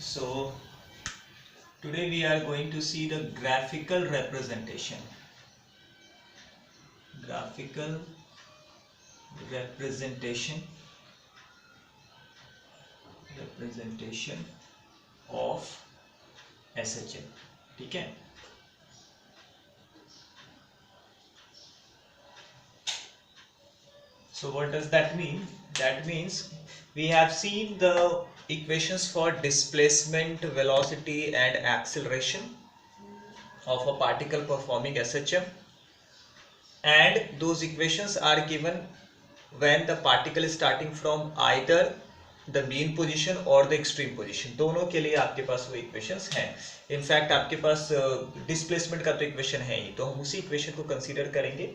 So today we are going to see the graphical representation of SHM. ठीक है. So what does that mean? That means we have seen the equations for displacement, velocity and acceleration of a particle performing SHM, and those equations are given when the particle is starting from either the mean position और the extreme position. दोनों के लिए आपके पास वो equations हैं. In fact आपके पास displacement का तो इक्वेशन है ही, तो हम उसी इक्वेशन को कंसीडर करेंगे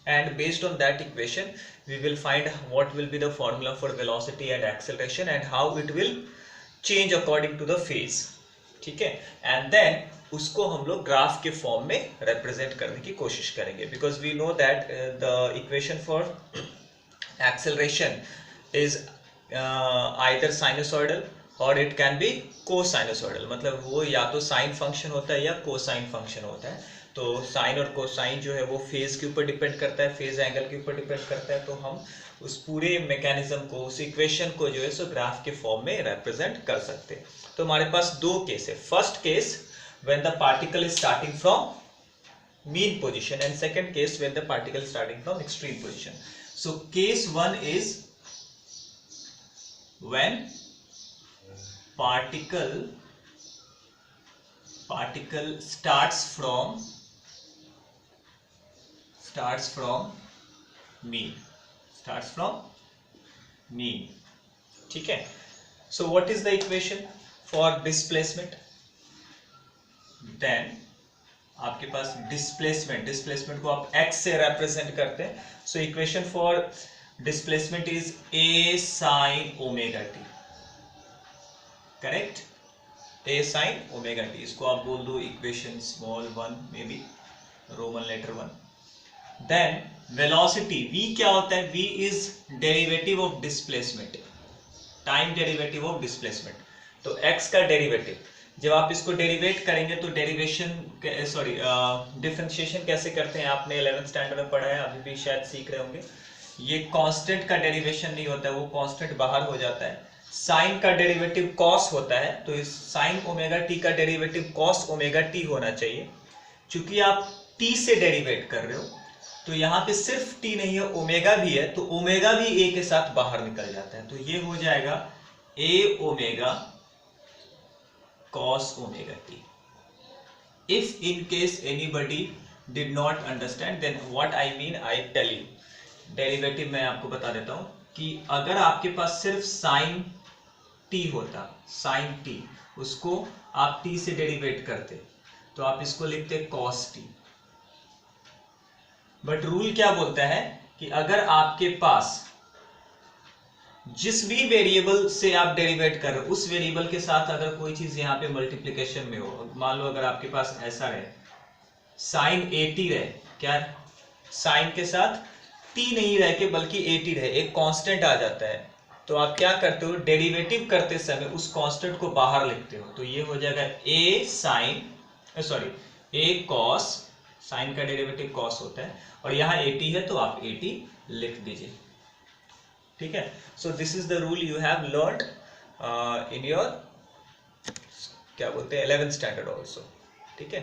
and based on that equation we will find what will be the formula for velocity and acceleration and how it will change according to the phase. ठीक है. and then उसको हम लोग ग्राफ के form में represent करने की कोशिश करेंगे, because we know that the equation for acceleration is either sinusoidal और इट कैन बी कोसाइनसॉइडल. मतलब वो या तो साइन फंक्शन होता है या कोसाइन फंक्शन होता है. तो साइन और कोसाइन जो है वो फेज के ऊपर डिपेंड करता है, फेज एंगल के ऊपर डिपेंड करता है. तो हम उस पूरे मैकेनिज्म को, उस इक्वेशन को जो है सो ग्राफ के फॉर्म में रिप्रेजेंट कर सकते हैं. तो हमारे पास दो केस है. First case when the particle is starting from mean position and second case when the particle is starting from extreme position. So case 1 is when particle starts from mean. ठीक है. So what is the equation for displacement? Then आपके पास displacement को आप x से represent करते हैं. So equation for displacement is a sin omega t. Correct. a sin omega t. इसको आप बोल दो equation small 1 may be roman letter 1. Then velocity v क्या होता है? v is derivative of displacement, time derivative of displacement. तो x का derivative जब आप इसको डेरिवेट करेंगे तो डिफरेंशिएशन कैसे करते हैं आपने 11th स्टैंडर्ड में पढ़ा है, अभी भी शायद सीख रहे होंगे. ये कांस्टेंट का डेरिवेशन नहीं होता है, वो कांस्टेंट बाहर हो जाता है. साइन का डेरिवेटिव कॉस होता है, तो इस साइन ओमेगा टी का डेरिवेटिव कॉस ओमेगा टी होना चाहिए. चूंकि आप टी से डेरिवेट कर रहे हो तो यहाँ पे सिर्फ टी नहीं है, ओमेगा भी है, तो ओमेगा भी ए के साथ बाहर निकल जाता है. तो ये हो जाएगा ए omega cos omega t. If in case anybody did not understand, then what I mean I tell you. Derivative मैं आपको बता देता हूं कि अगर आपके पास सिर्फ sin t होता, sin t, उसको आप t से डेरिवेट करते तो आप इसको लिखते cos t. बट रूल क्या बोलता है कि अगर आपके पास जिस भी वेरिएबल से आप डेरिवेट कर रहे हो उस वेरिएबल के साथ अगर कोई चीज यहाँ पे मल्टीप्लिकेशन में हो, मान लो अगर आपके पास ऐसा रहे साइन 80 रहे, क्या साइन के साथ t नहीं रह के बल्कि 80 रहे, एक कांस्टेंट आ जाता है, तो आप क्या करते हो? डेरिवेटिव करते समय उस कांस्टेंट को बाहर लिखते हो. तो ये हो जाएगा a cos, साइन का डेरिवेटिव cos होता है और यहाँ 80 है तो आप 80 लिख दीजिए. ठीक है. So this is the rule you have learned in your क्या बोलते हैं 11th स्टैंडर्ड ऑल्सो. ठीक है.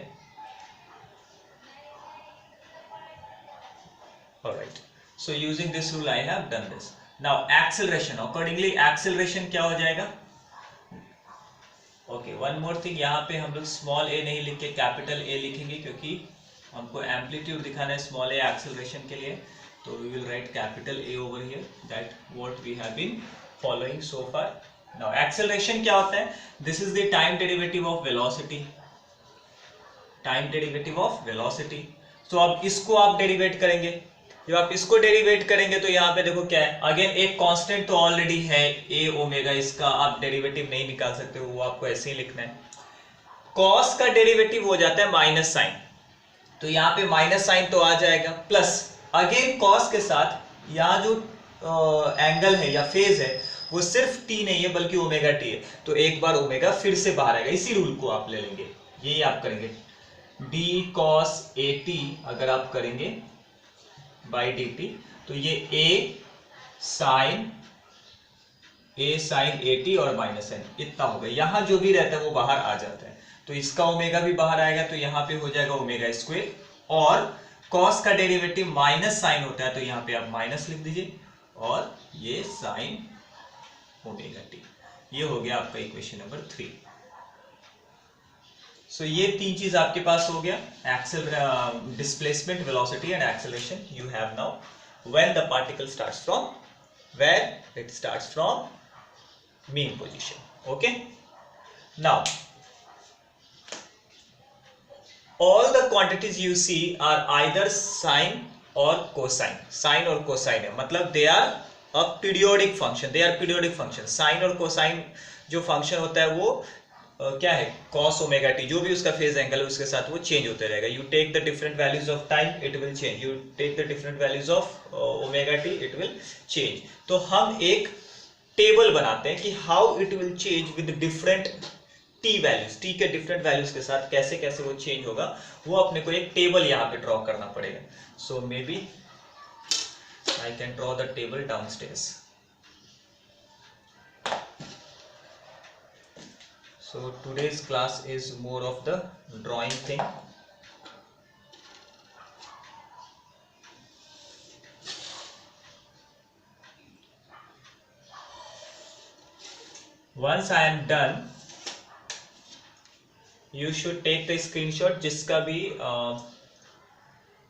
Alright. So using this rule I have done this. Now acceleration, accordingly acceleration क्या हो जाएगा? ओके, वन मोर थिंग, यहाँ पे हम लोग स्मॉल ए नहीं लिख के कैपिटल ए लिखेंगे क्योंकि हमको एम्पलीट्यूड दिखाना है स्मॉल ए एक्सेलरेशन के लिए. So we will write capital A over here, that what we have been following so far. Now acceleration क्या होता है? This is the time derivative of velocity. So अब इसको आप डेरिवेट करेंगे. जब आप इसको डेरिवेट करेंगे तो यहाँ पे देखो क्या है, अगेन एक कांस्टेंट तो ऑलरेडी है a ओमेगा, इसका आप डेरिवेटिव नहीं निकाल सकते, वो आपको ऐसे ही लिखना है. cos का डेरिवेटिव हो जाता है माइनस साइन, तो यहाँ पे माइनस साइन तो आ जाएगा, प्लस अगेन cos के साथ यहाँ जो एंगल है या फेज है वो सिर्फ टी नहीं है बल्कि ओमेगा टी है, तो एक बार ओमेगा फिर से बाहर आएगा। इसी रूल को आप ले लेंगे, यही आप करेंगे डी कॉस ए टी अगर आप करेंगे बाई डी टी, तो ये ए साइन ए टी और माइनस एन इतना हो गया। यहां जो भी रहता है वो बाहर आ जाता है, तो इसका ओमेगा भी बाहर आएगा, तो यहाँ पे हो जाएगा ओमेगा स्क्वायर, और कॉस का डेरिवेटिव माइनस साइन होता है, तो यहाँ पे आप माइनस लिख दीजिए, और ये साइन ओमेगा टी। ये हो गया आपका इक्वेशन नंबर 3। सो ये तीन चीज आपके पास हो गया, accel displacement, velocity and acceleration you have now when the particle starts from where it starts from mean position. Okay, now all the quantities you see are either sine or cosine. Sine और cosine है, मतलब they are a periodic function, they are periodic function. Sine और cosine जो function होता है वो क्या है, cos ओमेगा टी, जो भी उसका फेज एंगल है उसके साथ वो चेंज होते रहेगा। You take the different values of time, it will change. You take the different values of omega T, it will change. तो हम एक टेबल बनाते हैं कि how it will change with different T values, T के different values के साथ कैसे कैसे वो चेंज होगा, वो अपने को एक टेबल यहाँ पे ड्रॉ करना पड़ेगा। So maybe I can draw the table downstairs. So today's class is more of the drawing thing. Once I am done, you should take the screenshot जिसका भी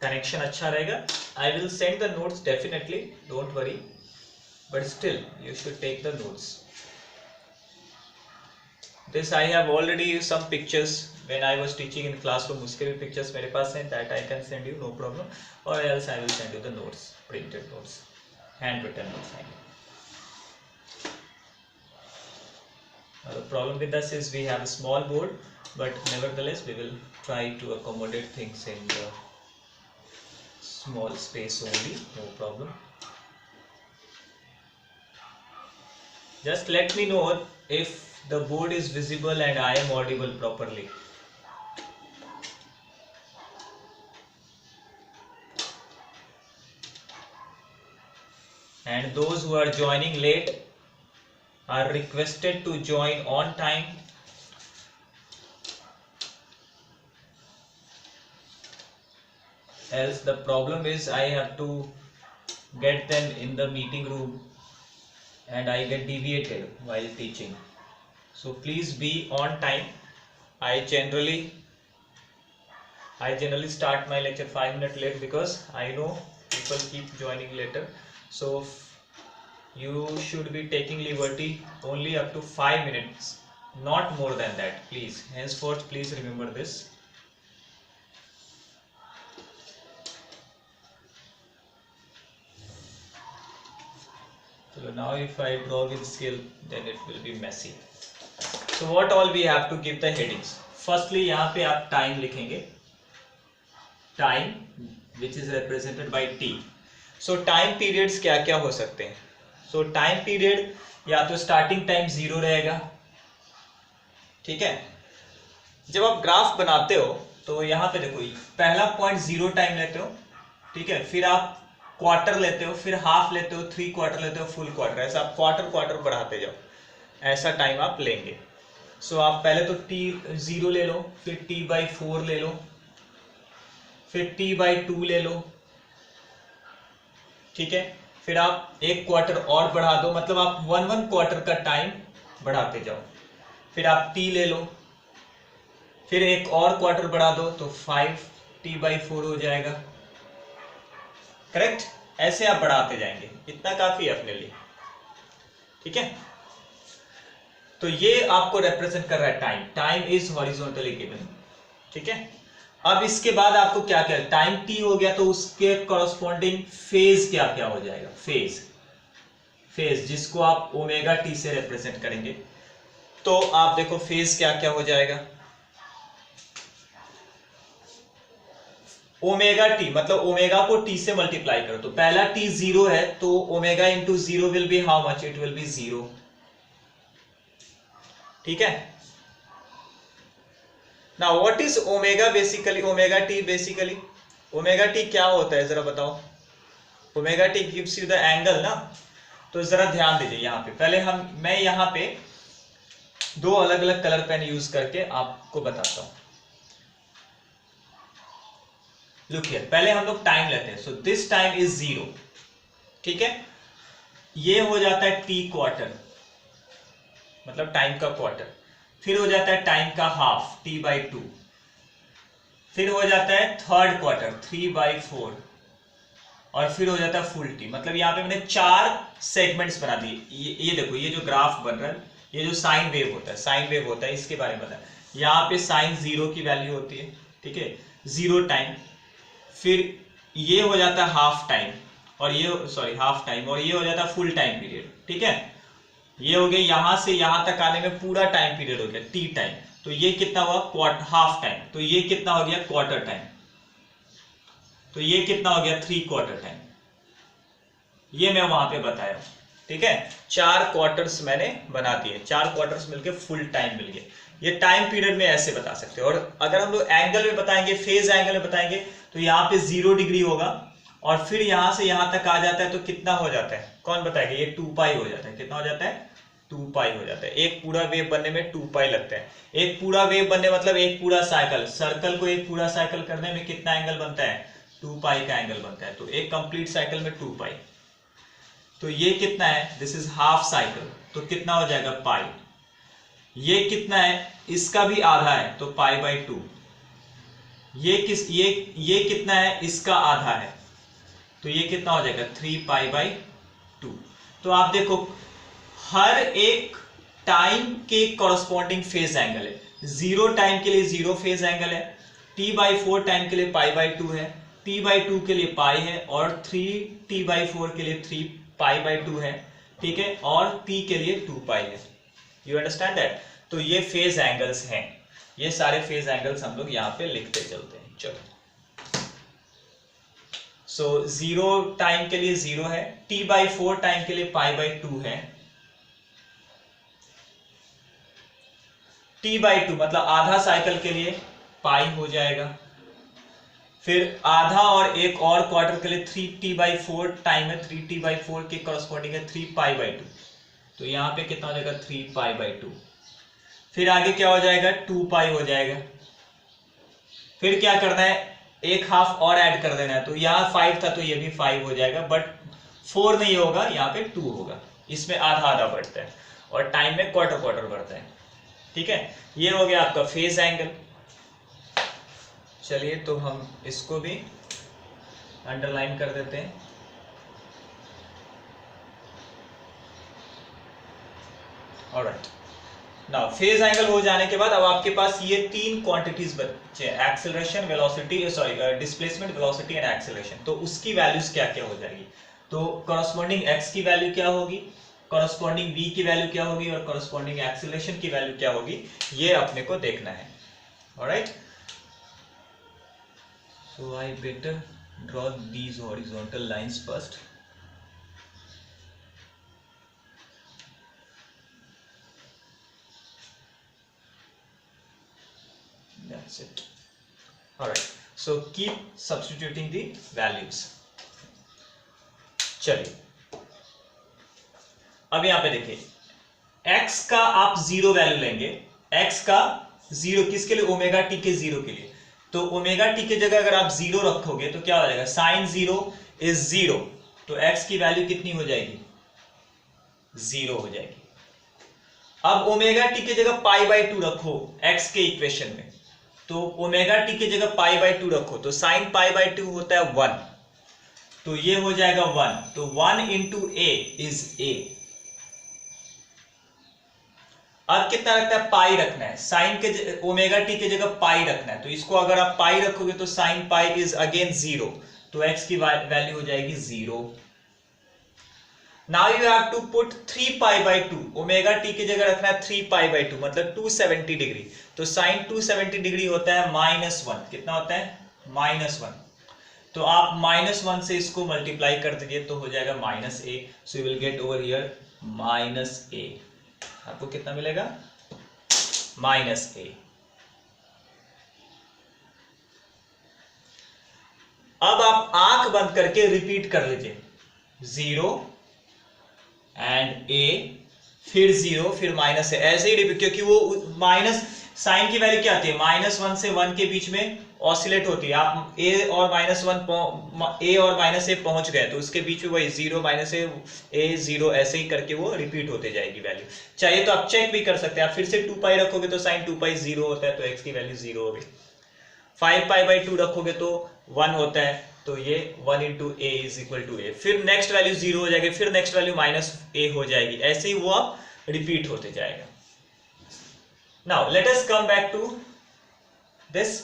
कनेक्शन अच्छा रहेगा। I will send the notes definitely, don't worry, but still you should take the notes. This I have already some pictures when I was teaching in classroom, उसके भी pictures मेरे पास हैं, that I can send you, no problem, or else I will send you the notes, printed notes, handwritten notes. The problem with us is we have a small board, but nevertheless we will try to accommodate things in the small space only, no problem. Just let me know if the board is visible and I am audible properly. And those who are joining late are requested to join on time. Else the problem is I have to get them in the meeting room and I get deviated while teaching. So please be on time. I generally start my lecture 5 minutes late because I know people keep joining later. So you should be taking liberty only up to 5 minutes, not more than that, please. Henceforth, please remember this. So now if I draw with scale, then it will be messy. So what all we have to give the headings. Firstly, यहाँ पे आप time लिखेंगे, time which is represented by t. So time periods क्या क्या हो सकते हैं? सो time period या तो स्टार्टिंग टाइम 0 रहेगा, ठीक है। जब आप ग्राफ बनाते हो तो यहाँ पे देखो पहला पॉइंट 0 टाइम लेते हो, ठीक है, फिर आप क्वार्टर लेते हो, फिर हाफ लेते हो, 3 क्वार्टर लेते हो, फुल क्वार्टर, ऐसा आप क्वार्टर क्वार्टर बढ़ाते जाओ, ऐसा टाइम आप लेंगे। सो आप पहले तो t0 ले लो, फिर t/4 ले लो, फिर t/2 ले लो, ठीक है, फिर आप एक क्वार्टर और बढ़ा दो, मतलब आप 1 क्वार्टर का टाइम बढ़ाते जाओ, फिर आप t ले लो, फिर एक और क्वार्टर बढ़ा दो तो 5t/4 हो जाएगा, करेक्ट। ऐसे आप बढ़ाते जाएंगे, इतना काफी है अपने लिए, ठीक है। तो ये आपको रिप्रेजेंट कर रहा है time, time is horizontally given, ठीक है। अब इसके बाद आपको क्या क्या, टाइम t हो गया तो उसके कॉरस्पॉन्डिंग फेज क्या क्या हो जाएगा, फेज जिसको आप ओमेगा t से रिप्रेजेंट करेंगे। तो आप देखो फेज क्या क्या हो जाएगा, ओमेगा टी मतलब ओमेगा को टी से मल्टीप्लाई करो, तो पहला टी 0 है तो omega into 0 will be how much, it will be 0। ठीक है। Now what is omega basically, omega T basically, omega T क्या होता है जरा बताओ। Omega T gives you the angle ना, तो जरा ध्यान दीजिए यहाँ पे। पहले मैं यहाँ पे दो अलग अलग कलर पेन यूज करके आपको बताता हूं। लुक हियर, पहले हम लोग टाइम लेते हैं। सो दिस टाइम इज 0, ठीक है। ये हो जाता है टी क्वार्टर, मतलब टाइम का क्वार्टर। फिर हो जाता है टाइम का हाफ, t/2। फिर हो जाता है थर्ड क्वार्टर, 3/4। और फिर हो जाता है फुल टी। मतलब यहाँ पे मैंने 4 सेगमेंट्स बना दिए। ये देखो, ये जो ग्राफ बन रहा है, ये जो साइन वेव होता है, साइन वेव होता है, इसके बारे में बताया। यहाँ पे साइन 0 की वैल्यू होती है, ठीक है, 0 टाइम। फिर ये हो जाता है हाफ टाइम, और ये हाफ टाइम, और ये हो जाता है फुल टाइम पीरियड, ठीक है। ये हो गया, यहां से यहां तक आने में पूरा टाइम पीरियड हो गया, टी टाइम। तो ये कितना हुआ, हाफ टाइम। तो ये कितना हो गया, क्वार्टर टाइम। तो ये कितना हो गया, 3 क्वार्टर टाइम। ये मैं वहां पे बताया, ठीक है। 4 क्वार्टर्स मैंने बना दिए, 4 क्वार्टर्स मिलके फुल टाइम मिल गए। ये टाइम पीरियड में ऐसे बता सकते हैं। और अगर हम लोग एंगल में बताएंगे, फेज एंगल में बताएंगे, तो यहाँ पे 0 डिग्री होगा, और फिर यहां से यहां तक आ जाता है तो कितना हो जाता है, कौन बताएगा, ये 2π हो जाता है। कितना हो जाता है, 2π हो जाता है। एक पूरा वेव बनने में 2π लगता है। एक पूरा वेव बनने मतलब एक पूरा साइकिल, सर्कल को एक पूरा साइकिल करने में कितना एंगल बनता है, 2π का एंगल बनता है। तो एक कंप्लीट साइकिल में 2π। तो ये कितना है, दिस इज हाफ साइकिल, तो कितना हो जाएगा, पाई। ये कितना है, इसका भी आधा है, तो π/2। ये कितना है, इसका आधा है, तो ये कितना हो जाएगा, 3π/2। तो आप देखो, हर एक टाइम के कॉरस्पॉन्डिंग फेज एंगल है। 0 टाइम के लिए 0 फेज एंगल है, t/4 टाइम के लिए π/2 है, t/2 के लिए पाई है, और 3t/4 के लिए 3π/2 है, ठीक है, और t के लिए 2π है। You understand that. तो ये फेज एंगल्स हैं, ये सारे फेज एंगल्स हम लोग यहाँ पे लिखते चलते हैं। चलो, सो 0 टाइम के लिए 0 है, t/4 टाइम के लिए π/2 है, t/2 मतलब आधा साइकिल के लिए पाई हो जाएगा। फिर आधा और एक और क्वार्टर के लिए 3t/4 टाइम है, 3t/4 के कॉरस्पॉन्डिंग है 3π/2। तो यहाँ पे कितना हो जाएगा, 3π/2। फिर आगे क्या हो जाएगा, 2π हो जाएगा। फिर क्या करना है, एक हाफ और ऐड कर देना है। तो यहाँ 5 था तो ये भी 5 हो जाएगा, बट 4 नहीं होगा, यहाँ पे 2 होगा। इसमें आधा आधा बढ़ता है, और टाइम में क्वार्टर क्वार्टर बढ़ता है, ठीक है। ये हो गया आपका फेज एंगल। चलिए, तो हम इसको भी अंडरलाइन कर देते हैं। ऑलराइट, नाउ फेज एंगल हो जाने के बाद अब आपके पास ये 3 क्वांटिटीज बचे, acceleration, velocity, displacement, velocity and acceleration. तो उसकी वैल्यूज क्या क्या हो जाएगी, तो कॉरस्पॉन्डिंग x की वैल्यू क्या होगी, कॉरस्पॉन्डिंग v की वैल्यू क्या होगी, और कॉरस्पॉन्डिंग एक्सेलरेशन की वैल्यू क्या होगी, ये अपने को देखना है। Alright, so I better draw these horizontal lines first. That's it. Alright, so keep substituting the values. चलिए, अब यहां पे देखिए, x का आप 0 वैल्यू लेंगे, x का 0 किसके लिए, ओमेगा टी के 0 के लिए। तो ओमेगा टी की जगह अगर आप 0 रखोगे तो क्या हो जाएगा, साइन 0 इज 0, तो x की वैल्यू कितनी हो जाएगी, 0 हो जाएगी। अब ओमेगा टी की जगह π/2 रखो x के इक्वेशन में, तो ओमेगा टी की जगह π/2 रखो, तो साइन π/2 होता है 1, तो ये हो जाएगा 1, तो 1 इंटू a इज a। अब कितना रखना है, पाई रखना है, साइन के ओमेगा टी की जगह पाई रखना है। तो इसको अगर आप पाई रखोगे तो साइन पाई इज अगेन 0, तो x की वैल्यू हो जाएगी 0। Now you have to put 3π/2, omega T की जगह रखना है 3π/2 मतलब 270 डिग्री। तो साइन 270 डिग्री होता है -1, कितना होता है, -1। तो आप -1 से इसको मल्टीप्लाई कर दीजिए तो हो जाएगा -a, so you will get over here -a। आपको कितना मिलेगा? -a। अब आप आंख बंद करके रिपीट कर लीजिए, 0 एंड a, फिर 0, फिर -a, ऐसे ही रिपीट, क्योंकि वो माइनस साइन की वैल्यू क्या आती है? -1 से 1 के बीच में ऑसिलेट होती है। आप a और -1 a और -a पहुंच गए तो उसके बीच में वही 0 -a 0 ऐसे ही करके वो रिपीट होते जाएगी वैल्यू। चाहिए तो आप चेक भी कर सकते हैं। आप फिर से 2π रखोगे तो साइन 2π 0 होता है, तो x की वैल्यू 0 होगी। 5π/2 रखोगे तो 1 होता है, तो ये 1 × a = a। फिर नेक्स्ट वैल्यू 0 हो जाएगी, फिर नेक्स्ट वैल्यू -a हो जाएगी, ऐसे ही वो अब रिपीट होते जाएगा। Now let us come back to this.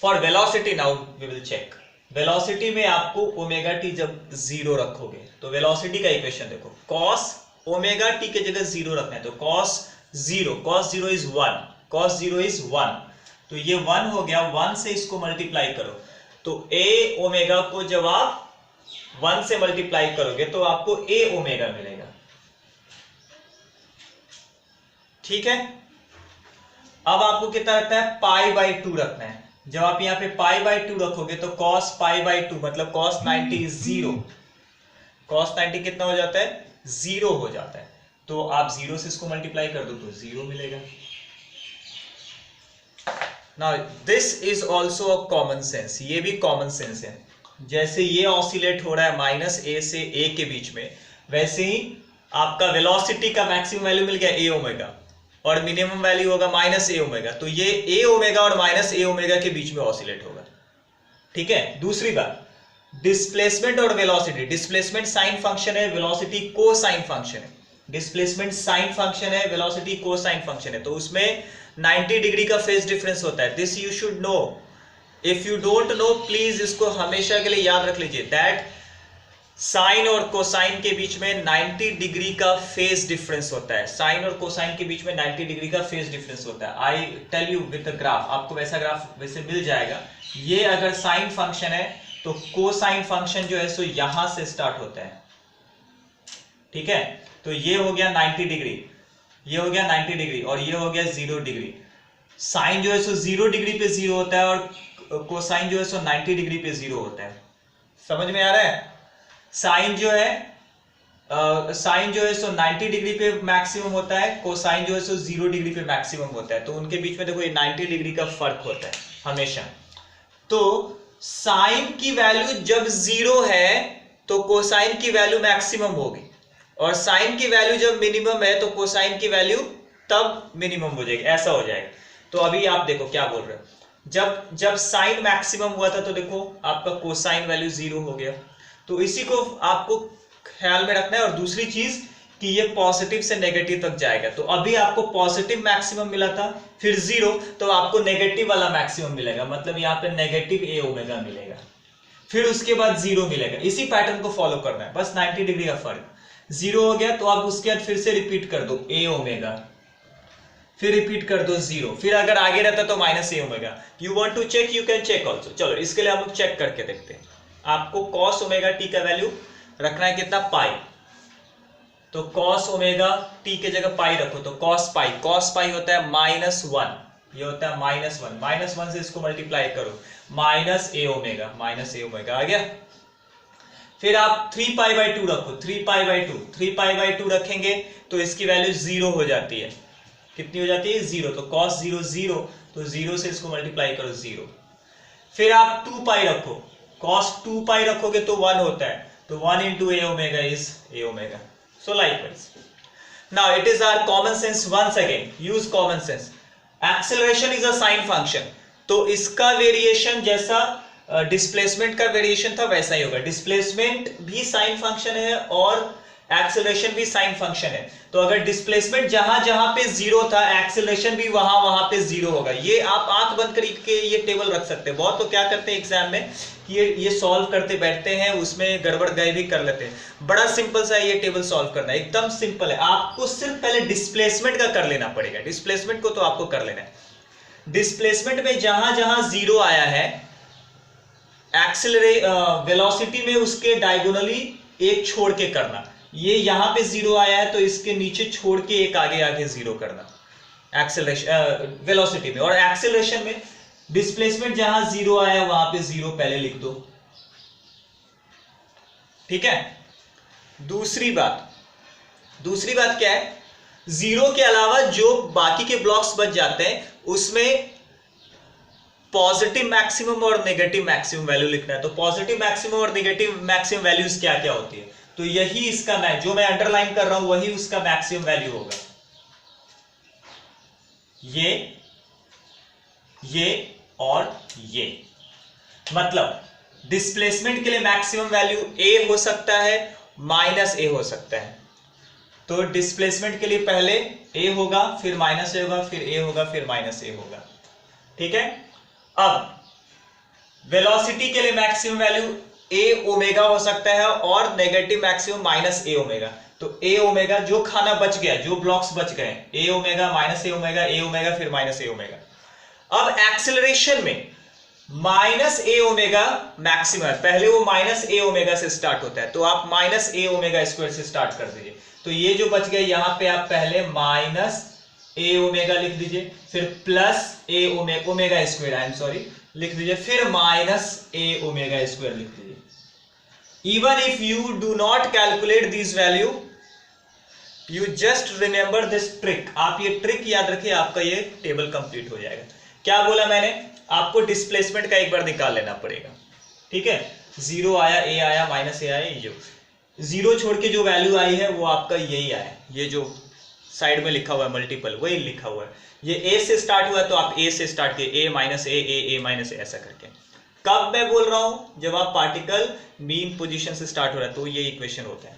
For velocity now we will check. Velocity में आपको ओमेगा टी जब 0 रखोगे तो वेलोसिटी का इक्वेशन देखो, cos ओमेगा टी के जगह 0 रखना है तो cos 0 इज 1, cos 0 इज 1, तो ये 1 हो गया। 1 से इसको मल्टीप्लाई करो तो a ओमेगा को जब आप 1 से मल्टीप्लाई करोगे तो आपको a ओमेगा मिलेगा, ठीक है। अब आपको कितना रखना है? π/2 रखना है। जब आप यहां पे π/2 रखोगे तो cos π/2 मतलब cos 90 इज 0। cos 90 कितना हो जाता है? 0 हो जाता है। तो आप 0 से इसको मल्टीप्लाई कर दो तो 0 मिलेगा। Now this is also a common sense, ये भी कॉमन सेंस है। जैसे ये ऑसिलेट हो रहा है -a से a के बीच में, वैसे ही आपका वेलोसिटी का मैक्सिमम वैल्यू मिल गया a ओमेगा और मिनिमम वैल्यू होगा -a ओमेगा, तो ये a ओमेगा और -a ओमेगा के बीच में ऑसिलेट होगा, ठीक है। दूसरी बात, डिस्प्लेसमेंट और वेलोसिटी। डिस्प्लेसमेंट साइन फंक्शन है, वेलोसिटी कोसाइन फंक्शन है। डिस्प्लेसमेंट साइन फंक्शन है, वेलोसिटी कोसाइन फंक्शन है, तो उसमें 90 डिग्री का फेज डिफरेंस होता है। This you should know. If you don't know please इसको हमेशा के लिए याद रख लीजिए, दैट साइन और कोसाइन के बीच में 90 डिग्री का फेज डिफरेंस होता है। साइन और कोसाइन के बीच में 90 डिग्री का फेज डिफरेंस होता है। I tell you with graph, आपको वैसा ग्राफ वैसे मिल जाएगा। ये अगर साइन फंक्शन है तो कोसाइन फंक्शन जो है सो यहां से स्टार्ट होता है, ठीक है। तो ये हो गया 90 डिग्री, ये हो गया 90 डिग्री और ये हो गया 0 डिग्री। साइन जो है सो 0 डिग्री पे 0 होता है और कोसाइन जो है सो 90 डिग्री पे 0 होता है। समझ में आ रहा है? साइन जो है सो 90 डिग्री पे मैक्सिमम होता है, कोसाइन जो है सो 0 डिग्री पे मैक्सिमम होता है। तो उनके बीच में देखो ये 90 डिग्री का फर्क होता है हमेशा। तो साइन की वैल्यू जब 0 है तो कोसाइन की वैल्यू मैक्सिमम होगी, और साइन की वैल्यू जब मिनिमम है तो कोसाइन की वैल्यू तब मिनिमम हो जाएगी, ऐसा हो जाएगा। तो अभी आप देखो क्या बोल रहे हो, जब साइन मैक्सिमम हुआ था तो देखो आपका कोसाइन वैल्यू 0 हो गया। तो इसी को आपको ख्याल में रखना है। और दूसरी चीज कि ये पॉजिटिव से नेगेटिव तक जाएगा, तो अभी आपको पॉजिटिव मैक्सिमम मिला था, फिर 0, तो आपको नेगेटिव वाला मैक्सिमम मिलेगा, मतलब यहाँ पे नेगेटिव a ओमेगा मिलेगा, फिर उसके बाद 0 मिलेगा। इसी पैटर्न को फॉलो करना है, बस 90 डिग्री का फर्क। 0 हो गया तो आप उसके बाद फिर से रिपीट कर दो a ओमेगा, फिर रिपीट कर दो 0, फिर अगर आगे रहता तो -a omega. You want to check, you can check also. चलो इसके लिए हम लोग चेक करके देखते हैं। आपको cos ओमेगा t का वैल्यू रखना है कितना? पाई। तो cos ओमेगा t के जगह पाई रखो तो cos पाई होता है -1, ये होता है -1, -1 से इसको मल्टीप्लाई करो -a ओमेगा आ गया। फिर आप 3π/2 रखो, 3π/2 रखेंगे तो इसकी वैल्यू 0 हो जाती है। कितनी हो जाती है? 0। तो cos 0 0, तो 0 से इसको मल्टीप्लाई करो 0। फिर आप 2π रखो, cos 2π रखोगे तो 1 होता है, तो 1 × a omega is a omega. So likewise, now it is our common sense once again. Use common sense. Acceleration is a sine function. तो इसका वेरिएशन जैसा डिस्प्लेसमेंट का वेरिएशन था वैसा ही होगा। डिस्प्लेसमेंट भी साइन फंक्शन है और एक्सेलरेशन भी साइन फंक्शन है। तो अगर डिस्प्लेसमेंट जहां जहां पे 0 था, एक्सेलरेशन भी वहां पे 0 होगा। ये आप आंख बंद करके ये टेबल रख सकते हैं। बहुत लोग क्या करते हैं एग्जाम में कि ये सॉल्व करते बैठते हैं, उसमें गड़बड़ गाय भी कर लेते हैं। बड़ा सिंपल सा ये टेबल सॉल्व करना है, एकदम सिंपल है। आपको सिर्फ पहले डिस्प्लेसमेंट का कर लेना पड़ेगा। डिस्प्लेसमेंट को तो आपको कर लेना है। डिस्प्लेसमेंट में जहां जहां 0 आया है, वेलोसिटी में उसके डायगोनली एक छोड़ के करना। ये यहां पे 0 आया है तो इसके नीचे छोड़ के एक आगे आगे 0 करना एक्सेलरेशन वेलोसिटी में। और एक्सेलरेशन में डिस्प्लेसमेंट जहां 0 आया वहां पे 0 पहले लिख दो, ठीक है। दूसरी बात क्या है, 0 के अलावा जो बाकी के ब्लॉक्स बच जाते हैं उसमें पॉजिटिव मैक्सिमम और नेगेटिव मैक्सिमम वैल्यू लिखना है। तो पॉजिटिव मैक्सिमम और नेगेटिव मैक्सिमम वैल्यूज क्या क्या होती है, तो यही इसका जो मैं अंडरलाइन कर रहा हूं वही उसका मैक्सिमम वैल्यू होगा। ये और ये, मतलब डिस्प्लेसमेंट के लिए मैक्सिमम वैल्यू ए हो सकता है, माइनस ए हो सकता है। तो डिस्प्लेसमेंट के लिए पहले ए होगा, फिर माइनस ए होगा, फिर ए होगा, फिर माइनस ए होगा, ठीक है। अब वेलोसिटी के लिए मैक्सिमम वैल्यू ए ओमेगा हो सकता है और नेगेटिव मैक्सिमम माइनस ए ओमेगा। तो ए ओमेगा जो खाना बच गया, जो ब्लॉक्स बच गए, ए ओमेगा माइनस ए ओमेगा फिर माइनस ए ओमेगा। अब एक्सेलरेशन में माइनस ए ओमेगा मैक्सिमम है, पहले वो माइनस ए ओमेगा से स्टार्ट होता है, तो आप माइनस ए ओमेगा स्क्वायर से स्टार्ट कर दीजिए। तो ये जो बच गया यहां पे आप पहले माइनस ए ओमेगा लिख दीजिए, फिर plus A omega square I am sorry लिख दीजिए, फिर माइनस ए ओमेगा स्क्वायर लिख दीजिए। Even if you do not calculate this value, you just remember this trick. आप ये ट्रिक याद रखिए, आपका ये टेबल कंप्लीट हो जाएगा। क्या बोला मैंने, आपको डिस्प्लेसमेंट का एक बार निकाल लेना पड़ेगा, ठीक है। 0 आया, ए आया, माइनस ए आया, ये जो 0 छोड़ के जो वैल्यू आई है वो आपका यही आया, ये जो साइड में लिखा हुआ है मल्टीपल वही लिखा हुआ है। ये ए से स्टार्ट हुआ तो आप ए से स्टार्ट किए, ए माइनस ए माइनस ए ऐसा करके। कब मैं बोल रहा हूं, जब आप पार्टिकल मीन पोजीशन से स्टार्ट हो रहा है तो ये इक्वेशन होता है।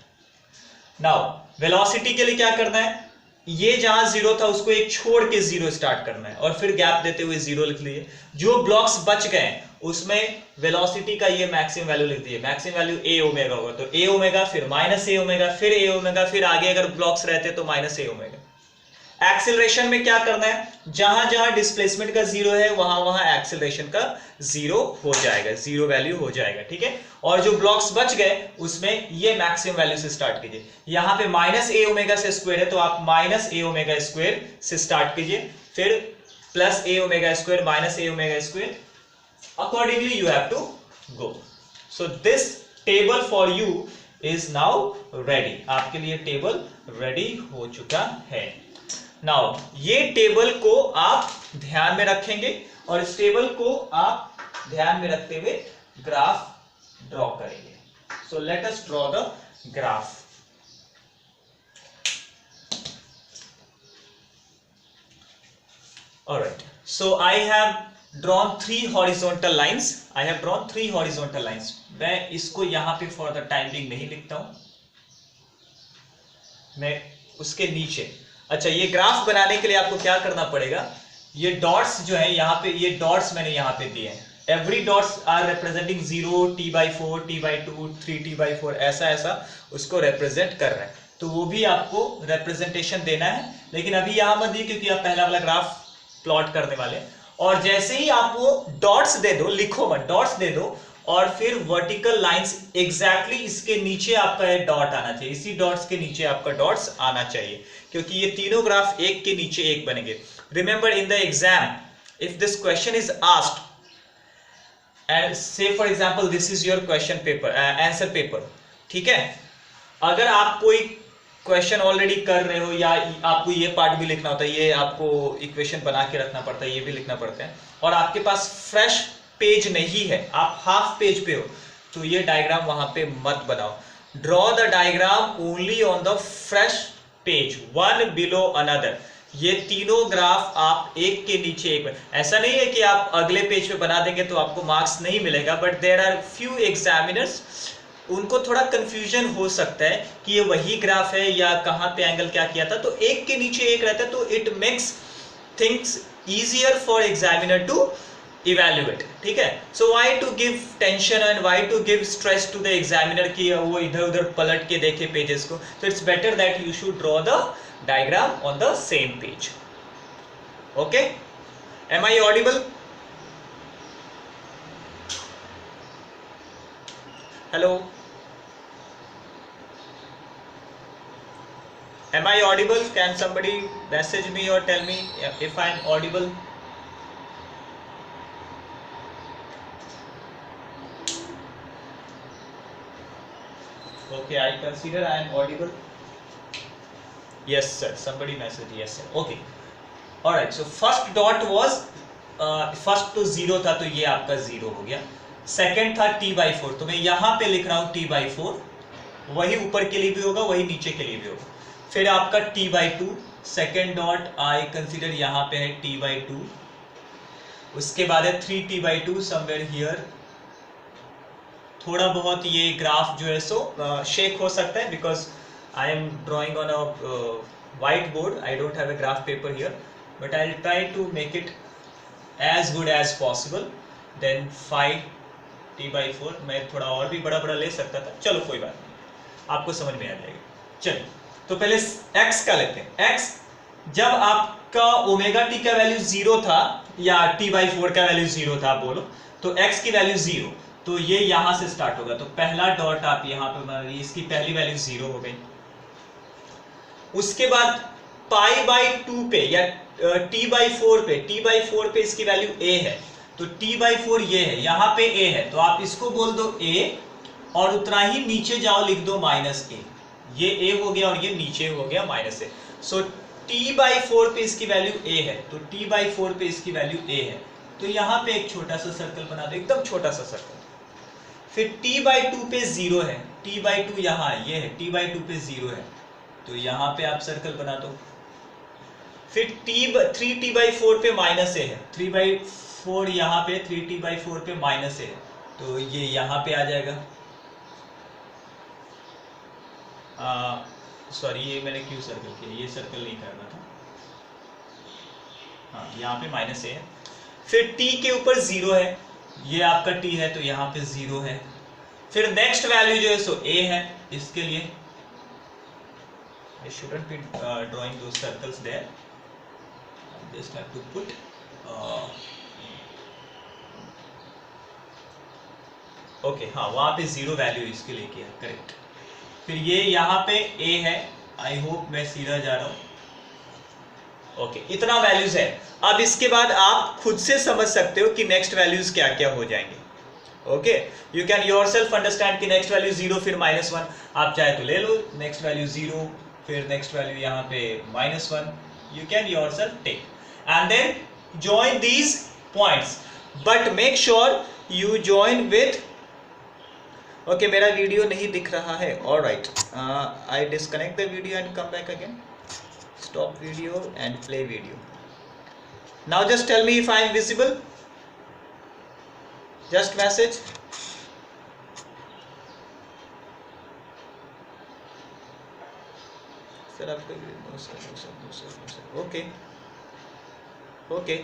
नाउ वेलोसिटी के लिए क्या करना है, ये जहां 0 था उसको एक छोड़ के 0 स्टार्ट करना है और फिर गैप देते हुए 0 लिख लीजिए। जो ब्लॉक्स बच गए उसमें वेलोसिटी का ये मैक्सिमम वैल्यू लिख दीजिए। मैक्सिमम वैल्यू ए ओमेगा होगा, तो ए ओमेगा फिर माइनस ए ओमेगा फिर ए ओमेगा, फिर आगे अगर ब्लॉक्स रहते तो माइनस ए ओमेगा। एक्सेलरेशन में क्या करना है, जहां जहां डिस्प्लेसमेंट का 0 है वहां वहां एक्सेलरेशन का 0 हो जाएगा, 0 वैल्यू हो जाएगा, ठीक है। और जो ब्लॉक्स बच गए उसमें ये मैक्सिमम वैल्यू से स्टार्ट कीजिए। यहां पे माइनस ए ओमेगा से स्क्वायर है तो आप माइनस ए ओमेगा स्क्वायर से स्टार्ट कीजिए, फिर plus A omega square minus A omega square, accordingly you have to go. So this table for you is now ready. आपके लिए टेबल रेडी हो चुका है। Now ये टेबल को आप ध्यान में रखेंगे और इस टेबल को आप ध्यान में रखते हुए ग्राफ ड्रॉ करेंगे। So let us draw the graph. Alright. So I have drawn 3 horizontal lines. I have drawn 3 horizontal lines. मैं इसको यहां पे for the time being नहीं लिखता हूं, मैं उसके नीचे। अच्छा, ये ग्राफ बनाने के लिए आपको क्या करना पड़ेगा, ये डॉट्स जो है यहाँ पे, ये डॉट्स मैंने यहाँ पे दिए हैं। Every dots are representing 0, t/4, t/2, 3t/4 ऐसा ऐसा उसको रिप्रेजेंट कर रहे हैं। तो वो भी आपको रिप्रेजेंटेशन देना है, लेकिन अभी यहां मत दिए क्योंकि आप पहला वाला ग्राफ प्लॉट करने वाले हैं। और जैसे ही आप वो डॉट्स दे दो, लिखो मत, डॉट्स दे दो और फिर वर्टिकल लाइंस एग्जैक्टली इसके नीचे आपका ये डॉट आना चाहिए, इसी डॉट्स के नीचे आपका डॉट्स आना चाहिए, क्योंकि ये तीनों ग्राफ एक के नीचे एक बनेंगे। Remember in the exam if this question is asked and say for example this is your question paper, answer paper, ठीक है। अगर आप कोई क्वेश्चन ऑलरेडी कर रहे हो या आपको ये पार्ट भी लिखना होता है, ये आपको इक्वेशन बना के रखना पड़ता है, ये भी लिखना पड़ता है, और आपके पास फ्रेश पेज नहीं है, आप हाफ पेज पे हो, तो ये डायग्राम वहां पे मत बनाओ। Draw the diagram only on the fresh page, one below another. ये तीनों ग्राफ आप एक के नीचे एक, ऐसा नहीं है कि आप अगले पेज पे बना देंगे तो आपको मार्क्स नहीं मिलेगा, but there are few examiners, उनको थोड़ा कंफ्यूजन हो सकता है कि ये वही ग्राफ है या कहां पे एंगल क्या किया था, तो एक के नीचे एक रहता है, तो it makes things easier for examiner to evaluate, ठीक है। So why to give tension and why to give stress to the examiner कि वो इधर उधर पलट के देखे पेजेस को, तो it's better that you should draw the diagram on the same page. Okay, am I audible? Hello, am I audible? Can somebody message me or tell me if I am audible? Okay, I consider I am audible. Yes sir, somebody message yes sir. Okay, all right, so first dot was first तो zero था तो ये आपका zero हो गया, second था t/4, तो मैं यहां पे लिख रहा हूं t/4, वही ऊपर के लिए भी होगा वही नीचे के लिए भी होगा। फिर आपका t/2, second dot I consider यहां पे है t/2, उसके बाद है 3t/2 समवेयर हियर। थोड़ा बहुत ये ग्राफ जो है सो शेक हो सकता है because I am drawing on a white board, I don't have a graph paper here, but I will try to make it as good as possible. Then 5t/4, मैं थोड़ा और भी बड़ा बड़ा ले सकता था, चलो कोई बात नहीं, आपको समझ में आ जाएगा। चलिए तो पहले x का लेते हैं। x जब आपका ओमेगा टी का वैल्यू 0 था या t/4 का वैल्यू 0 था बोलो, तो x की वैल्यू 0, तो ये यहां से स्टार्ट होगा, तो पहला डॉट आप यहां पे मान लीजिए, इसकी पहली वैल्यू 0 हो गई। उसके बाद π/2 पे या t/4 पे इसकी वैल्यू a है, तो t/4 ये है, यहाँ पे a है, तो आप इसको बोल दो a और उतना ही नीचे जाओ लिख दो -a, ये a हो गया और ये नीचे हो गया -a। सो t/4 पे इसकी वैल्यू a है, तो t/4 पे इसकी वैल्यू a है, तो यहाँ पे एक छोटा सा सर्कल बना दो, एकदम छोटा सा सर्कल। फिर t/2 पे 0 है, t/2 यहाँ ये है, t/2 पे 0 है, तो यहाँ पे आप सर्कल बना दो। फिर 3t/4 पे -a है, 3/4 यहाँ पे 3t/4 पे -a है, तो ये यहाँ पे आ जाएगा। सॉरी, ये मैंने क्यों सर्कल किया, ये सर्कल नहीं करना था, हाँ यहाँ पे -a है। फिर t के ऊपर 0 है, ये आपका t है तो यहाँ पे 0 है। फिर नेक्स्ट वैल्यू जो है सो a है, इसके लिए I shouldn't be drawing those circles there. I just have to put okay, हाँ वहां पे 0 वैल्यू इसके लिए किया, करेक्ट। फिर ये यहाँ पे a है, आई होप मैं सीधा जा रहा हूँ। ओके, इतना वैल्यूज है। अब इसके बाद आप खुद से समझ सकते हो कि नेक्स्ट वैल्यूज क्या क्या हो जाएंगे। Okay, you can yourself understand कि नेक्स्ट वैल्यू 0 फिर -1, आप चाहे तो ले लो नेक्स्ट वैल्यू 0 फिर नेक्स्ट वैल्यू यहाँ पे -1, you can yourself take and then join these points, but make sure you join with okay, मेरा वीडियो नहीं दिख रहा है, all right, I disconnect the video and come back again, stop video and play video. Now just tell me if I am visible, just message. Sir आपका no sir, okay okay.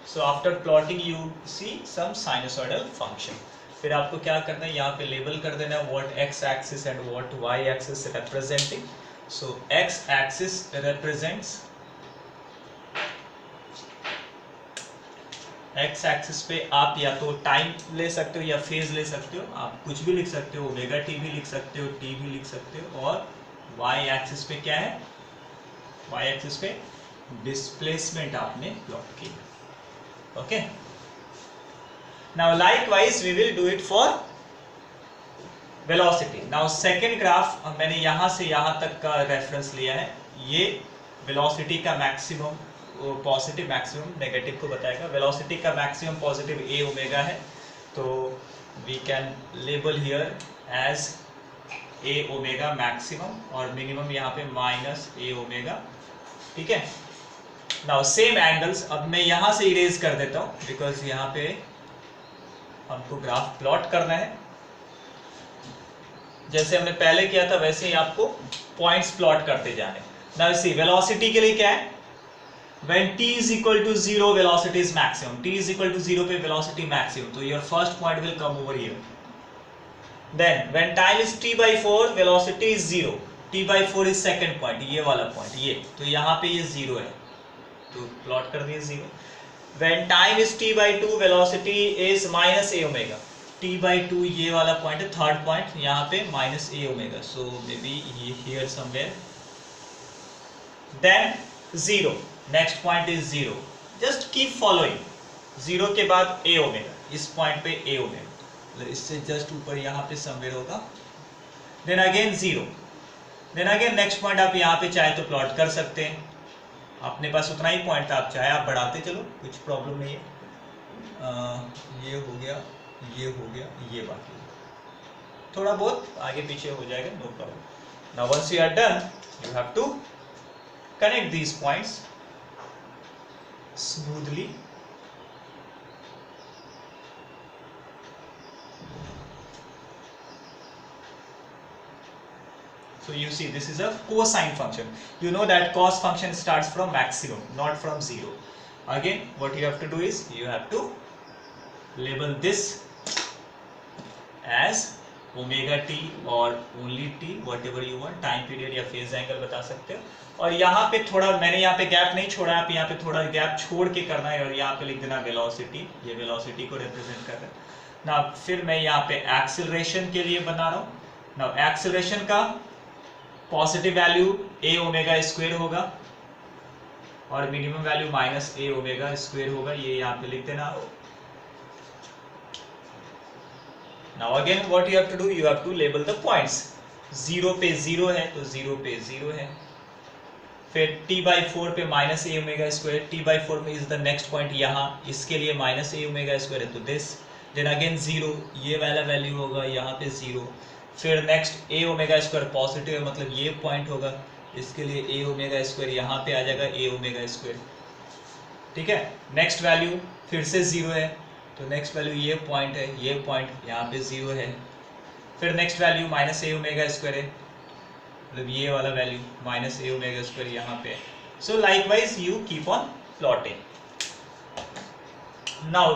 So after plotting you see some sinusoidal function, फिर आपको क्या करना है, यहाँ पे label कर देना है what X axis and what Y axis representing. So X axis represents, X axis पे आप या तो टाइम ले सकते हो या फेज ले सकते हो, आप कुछ भी लिख सकते हो, ओमेगा टी भी लिख सकते हो, टी भी लिख सकते हो। और वाई एक्सिस पे क्या है, वाई एक्सिस पे डिस्प्लेसमेंट आपने प्लॉट किया। Okay, now likewise we will do it for velocity. Now second graph मैंने यहां से यहां तक का रेफरेंस लिया है, ये वेलोसिटी का मैक्सिमम पॉजिटिव, मैक्सिमम नेगेटिव को बताएगा। वेलोसिटी का मैक्सिमम पॉजिटिव a ओमेगा है, तो we can label here as a omega maximum और मिनिमम यहाँ पे -a ओमेगा, ठीक है। नाउ सेम एंगल्स, अब मैं यहाँ से इरेज कर देता हूँ बिकॉज यहाँ पे हमको ग्राफ प्लॉट करना है। जैसे हमने पहले किया था वैसे ही आपको पॉइंट्स प्लॉट करते जाने। नाउ सी वेलोसिटी के लिए क्या है, when t is equal to 0 velocity is maximum, t is equal to 0 पे velocity maximum, तो your first point will come over here. Then when time is t/4 velocity is 0, t/4 is second point, ये वाला point, ये तो यहाँ पे ये 0 है, तो प्लॉट कर दिए 0. When time is t/2 velocity is minus a omega. t/2 ये वाला पॉइंट है, थर्ड पॉइंट यहाँ पे minus a omega. So maybe here somewhere. Then 0. Next point is 0. Just keep following. 0 के बाद a omega. इस पॉइंट पे a omega. इससे जस्ट ऊपर यहाँ पे somewhere होगा. Then again 0. Then again next point आप यहाँ पे चाहे तो प्लॉट कर सकते हैं. अपने पास उतना ही पॉइंट था, आप चाहे आप बढ़ाते चलो, कुछ प्रॉब्लम नहीं है. ये हो गया, ये हो गया, ये बाकी थोड़ा बहुत आगे पीछे हो जाएगा, no problem. Now once you are done, you have to connect these points smoothly. So you see this is a cosine function. You know that cos function starts from maximum, not from 0. Again what you have to do is you have to label this as omega t or only t, whatever you want. Time period या phase angle बता सकते हो. और यहाँ पे थोड़ा मैंने यहाँ पे गैप नहीं छोड़ा, आप यहाँ पे थोड़ा गैप छोड़ के करना है और यहाँ पे लिख देना वेलोसिटी. ये वेलोसिटी को रिप्रेजेंट कर रहा है ना. फिर मैं यहाँ पे एक्सेलरेशन के लिए बना रहा हूँ. ना एक्सेलरेशन का positive value a omega square होगा और minimum value minus a omega square होगा. ये यहाँ पे लिख देना. Now again what you have to do, you have to label the points. 0 पे 0 है तो 0 पे 0 है. फिर t/4 पे minus a omega square. t/4 में इज द नेक्स्ट पॉइंट यहाँ, इसके लिए माइनस a ओमेगा स्क्वायर है तो दिस. देन अगेन 0, ये वाला वैल्यू होगा यहाँ पे 0. फिर next a omega square positive है मतलब ये पॉइंट होगा, इसके लिए a ओमेगा स्क्वायर यहाँ पे आ जाएगा a ओमेगा स्क्वायर. ठीक है. नेक्स्ट वैल्यू फिर से 0 है तो नेक्स्ट वैल्यू ये पॉइंट है, ये पॉइंट यहाँ पे 0 है. फिर next value minus a omega square है मतलब ये वाला value minus a omega square यहाँ पे. सो likewise you keep on plotting. Now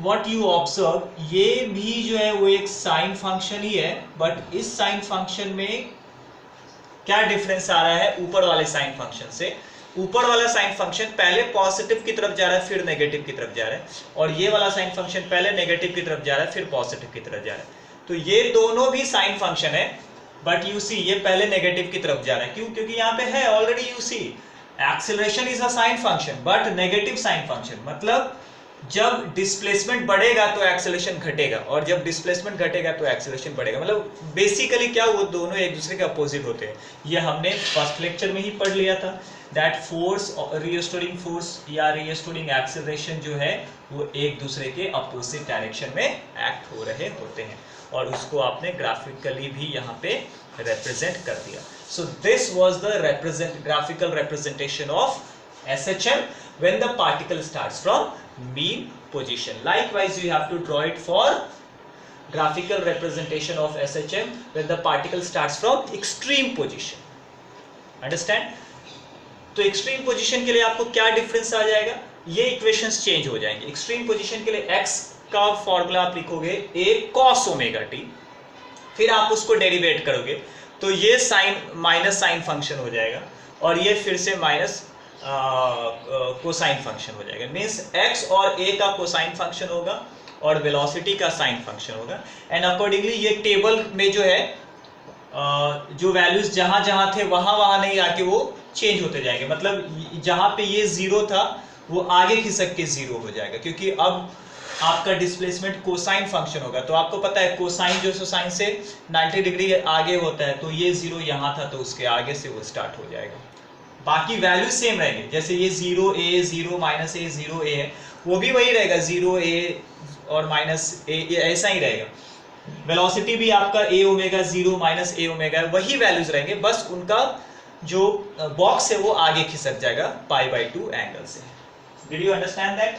what you observe, ये भी जो है वो एक साइन फंक्शन ही है, बट इस साइन फंक्शन में क्या डिफरेंस आ रहा है ऊपर वाले साइन फंक्शन से. ऊपर वाला साइन फंक्शन पहले पॉजिटिव की तरफ जा रहा है फिर नेगेटिव की तरफ जा रहा है, और ये वाला साइन फंक्शन पहले नेगेटिव की तरफ जा रहा है फिर पॉजिटिव की तरफ जा रहा है. तो ये दोनों भी साइन फंक्शन है, बट यू सी ये पहले नेगेटिव की तरफ जा रहा है. क्यों? क्योंकि यहाँ पे है already. You see acceleration is a sine function but negative sine function. मतलब जब डिस्प्लेसमेंट बढ़ेगा तो एक्सेलरेशन घटेगा और जब डिस्प्लेसमेंट घटेगा तो एक्सेलरेशन बढ़ेगा. मतलब बेसिकली क्या, वो दोनों एक दूसरे के अपोजिट होते हैं. ये हमने फर्स्ट लेक्चर में ही पढ़ लिया था. दैट फोर्स, रिस्टोरिंग फोर्स या रिस्टोरिंग एक्सेलरेशन जो है वो एक दूसरे के अपोजिट डायरेक्शन में एक्ट हो रहे होते हैं, और उसको आपने ग्राफिकली भी यहाँ पे रिप्रेजेंट कर दिया. So this was the graphical representation of SHM when the particle starts from mean position. Likewise you have to draw it for graphical representation of SHM when the particle starts from extreme position. Understand? तो extreme position के लिए आपको क्या difference आ जाएगा, ये equations change हो जाएंगे. Extreme position के लिए x का फॉर्मूला आप लिखोगे a cos ओमेगा t, फिर आप उसको डेरिवेट करोगे तो ये साइन माइनस साइन फंक्शन हो जाएगा और ये फिर से माइनस कोसाइन फंक्शन हो जाएगा. मींस x और a का कोसाइन फंक्शन होगा और वेलोसिटी का साइन फंक्शन होगा. एंड अकॉर्डिंगली ये टेबल में जो है जो वैल्यूज जहां जहां थे वहां नहीं आके वो चेंज होते जाएंगे. मतलब जहां पे ये 0 था वो आगे खिसक के 0 हो जाएगा, क्योंकि अब आपका डिस्प्लेसमेंट कोसाइन फंक्शन होगा. तो आपको पता है कोसाइन जो साइन से 90 डिग्री आगे होता है, तो ये 0 यहाँ था तो उसके आगे से वो स्टार्ट हो जाएगा. बाकी वैल्यू सेम रहेंगे. जैसे ये 0a 0 माइनस a 0a है, वो भी वही रहेगा 0a और माइनस a, ऐसा ही रहेगा. वेलोसिटी भी आपका a omega 0 minus a omega वही वैल्यूज रहेंगे, बस उनका जो बॉक्स है वो आगे खिसक जाएगा π/2 एंगल से. Did you understand that?